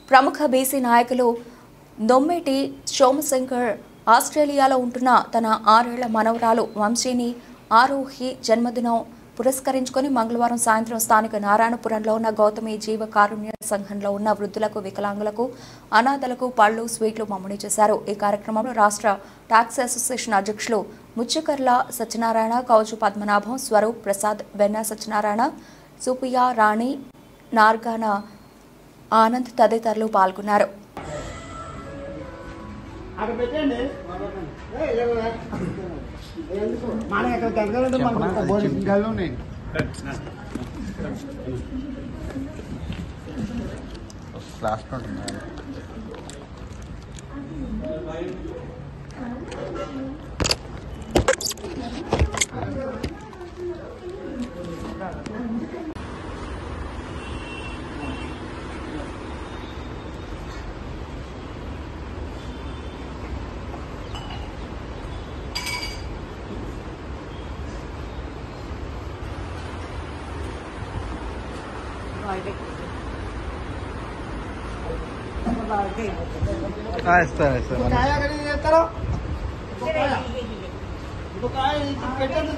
ప్రముఖ బీసీ నాయకులు దొమ్మేటి సోమశంకర్ ఆస్ట్రేలియాలో ఉంటున్న తన 6 ఏళ్ల మనవరాలు వంశీని ఆరోహి జన్మదినం పురస్కరించుకొని మంగళవారం సాయంత్రం స్థానిక నారాయణపురంలో ఉన్న గౌతమి జీవ కారుణ్య సంఘంలో ఉన్న వృద్ధులకు, వికలాంగులకు, అనాథలకు పళ్లు, స్వీట్లు పంపిణీ చేశారు. ఈ కార్యక్రమంలో రాష్ట్ర టాక్స్ అసోసియేషన్ అధ్యక్షులు ముచ్చకర్ల సత్యనారాయణ, కౌజు పద్మనాభం, స్వరూప్ ప్రసాద్, వెన్న సత్యనారాయణ, సుపియా రాణి, నార్గాన ఆనంద్ తదితరులు పాల్గొన్నారు.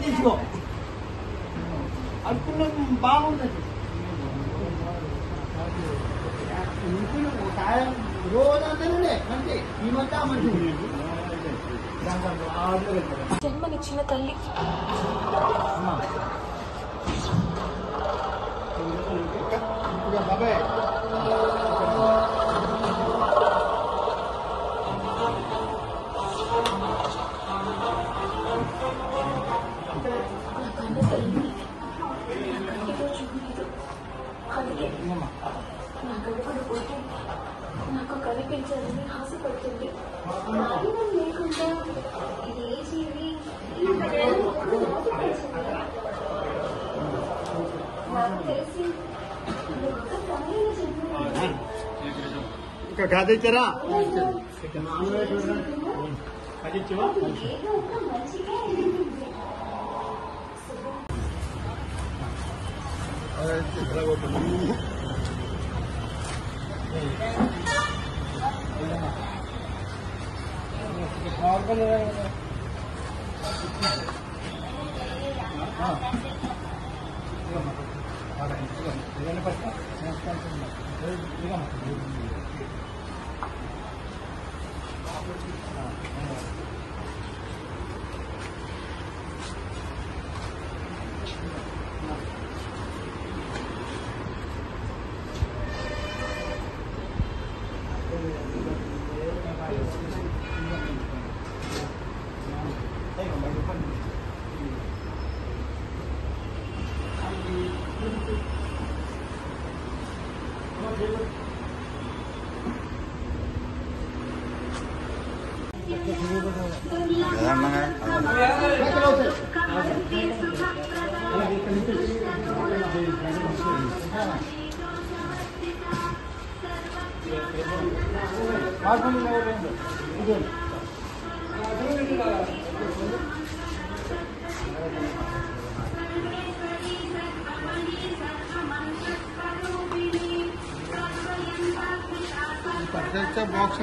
తీసుకో అనుకున్న బాగుంటుంది. రోజంటే అంటే ఈ మధ్య మంచి జన్మనిచ్చిన తల్లి బాబాయ్ నాకు కనిపించాలని ఆశపడుతుంది. లేకుండా ఇది ఏ జీవి నాకు తెలిసి ఇంకా కాదిచ్చారా ఏదో ఒక మంచిగా బాక్స్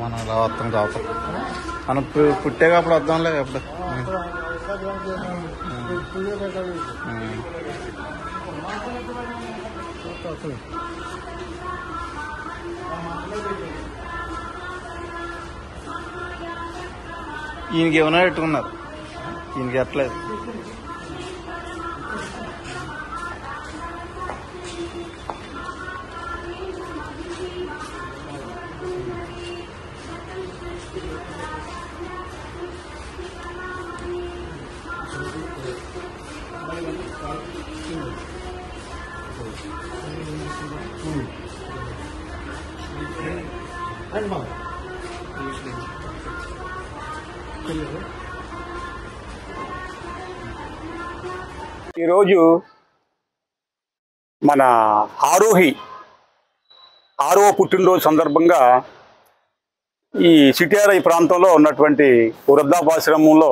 మనం ఇలా వస్తాం రావతాం మనం పుట్టేటప్పుడు వద్దాంలే ఎప్పుడు ఈయనకి ఏమైనా పెట్టుకున్నారు, ఈయనకి ఎట్లేదు. ఈరోజు మన ఆరోహి 6వ పుట్టినరోజు సందర్భంగా ఈ సిటిఆర్ఐ ప్రాంతంలో ఉన్నటువంటి వృద్ధాపాశ్రమంలో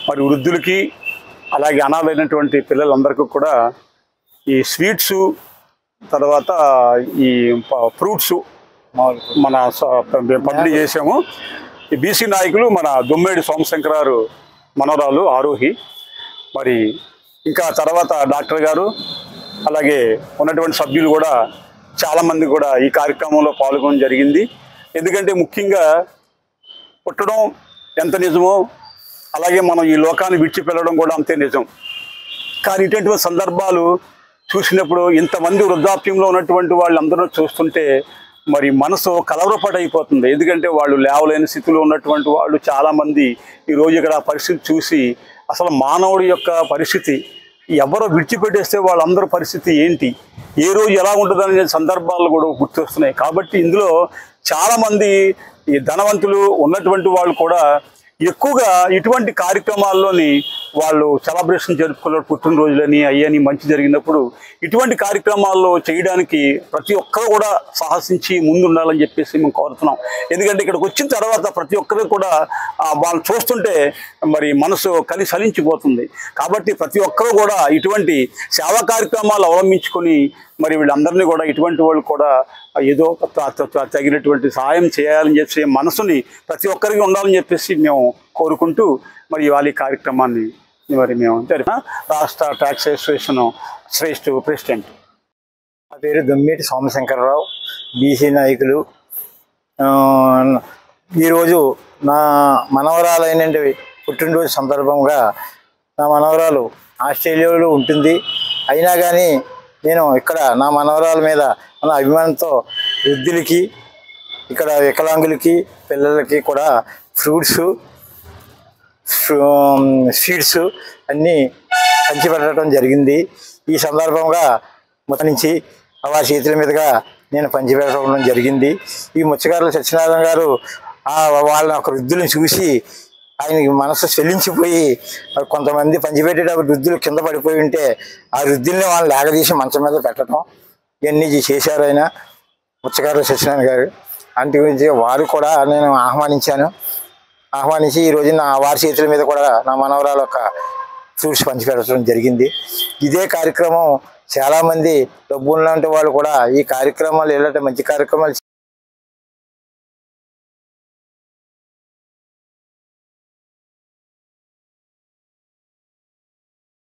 మరి వృద్ధులకి అలాగే అనాథైనటువంటి పిల్లలందరికీ కూడా ఈ స్వీట్స్ తర్వాత ఈ ఫ్రూట్స్ మన పంపిణీ చేసాము. ఈ బీసీ నాయకులు మన దొమ్మేడి సోమశంకరారు మనవరాలు ఆరోహి, మరి ఇంకా తర్వాత డాక్టర్ గారు అలాగే ఉన్నటువంటి సభ్యులు కూడా చాలామంది కూడా ఈ కార్యక్రమంలో పాల్గొనడం జరిగింది. ఎందుకంటే ముఖ్యంగా పుట్టడం ఎంత నిజమో అలాగే మనం ఈ లోకాన్ని విడిచిపెళ్ళడం కూడా అంతే నిజం. కానీ ఇటువంటి సందర్భాలు చూసినప్పుడు ఇంతమంది వృద్ధాప్యంలో ఉన్నటువంటి వాళ్ళందరూ చూస్తుంటే మరి మనసు కలవరపాటు అయిపోతుంది. ఎందుకంటే వాళ్ళు లేవలేని స్థితిలో ఉన్నటువంటి వాళ్ళు చాలామంది ఈరోజు ఇక్కడ పరిస్థితి చూసి అసలు మానవుడి యొక్క పరిస్థితి ఎవరో విడిచిపెట్టేస్తే వాళ్ళందరూ పరిస్థితి ఏంటి, ఏ రోజు ఎలా ఉంటుందనే సందర్భాలు కూడా గుర్తొస్తున్నాయి. కాబట్టి ఇందులో చాలామంది ఈ ధనవంతులు ఉన్నటువంటి వాళ్ళు కూడా ఎక్కువగా ఇటువంటి కార్యక్రమాల్లోని వాళ్ళు సెలబ్రేషన్ జరుపుకున్నారు. పుట్టినరోజులని అయ్యని మంచి జరిగినప్పుడు ఇటువంటి కార్యక్రమాల్లో చేయడానికి ప్రతి ఒక్కరు కూడా సాహసించి ముందుండాలని చెప్పేసి మేము కోరుతున్నాం. ఎందుకంటే ఇక్కడికి వచ్చిన తర్వాత ప్రతి ఒక్కరు కూడా వాళ్ళు చూస్తుంటే మరి మనసు సలించిపోతుంది. కాబట్టి ప్రతి ఒక్కరు కూడా ఇటువంటి సేవా కార్యక్రమాలు అవలంబించుకొని మరి వీళ్ళందరినీ కూడా ఇటువంటి వాళ్ళు కూడా ఏదో తగినటువంటి సహాయం చేయాలని చెప్పి మనసుని ప్రతి ఒక్కరికి ఉండాలని చెప్పేసి మేము కోరుకుంటూ మరి ఇవాళ ఈ కార్యక్రమాన్ని మరి మేము రాష్ట్ర ట్యాక్స్ అసోసియేషన్ శ్రేష్ఠ ప్రెసిడెంట్. నా పేరు దొమ్మేటి సోమశంకరరావు, బీసీ నాయకులు. ఈరోజు నా మనవరాలైన పుట్టినరోజు సందర్భంగా నా మనవరాలు ఆస్ట్రేలియాలో ఉంటుంది. అయినా కానీ నేను ఇక్కడ నా మనవరాల మీద మన అభిమానంతో వృద్ధులకి ఇక్కడ వికలాంగులకి పిల్లలకి కూడా ఫ్రూట్స్ స్వీట్స్ అన్నీ పంచిపెట్టడం జరిగింది. ఈ సందర్భంగా మొత్తం నుంచి వారి చేతుల మీదుగా నేను పంచిపెట్టడం జరిగింది. ఈ ముచ్చగారుల సత్యనారాయణ గారు వాళ్ళ ఒక వృద్ధులను చూసి ఆయనకి మనసు చెల్లించిపోయి కొంతమంది పంచిపెట్టేటప్పుడు వృద్ధులు కింద పడిపోయి ఉంటే ఆ వృద్ధుల్ని వాళ్ళు లేగదీసి మంచం మీద పెట్టడం ఇవన్నీ చేశారు ఆయన ముచ్చగారుల సత్యనారాయణ గారు. అంటి గురించి వారు కూడా నేను ఆహ్వానించి ఈరోజు నా వారి చేతుల మీద కూడా నా మనవరాలు ఒక ఫ్రూట్స్ పంచిపెట్టడం జరిగింది. ఇదే కార్యక్రమం చాలామంది డబ్బులు లాంటి వాళ్ళు కూడా ఈ కార్యక్రమాలు ఇలాంటి మంచి కార్యక్రమాలు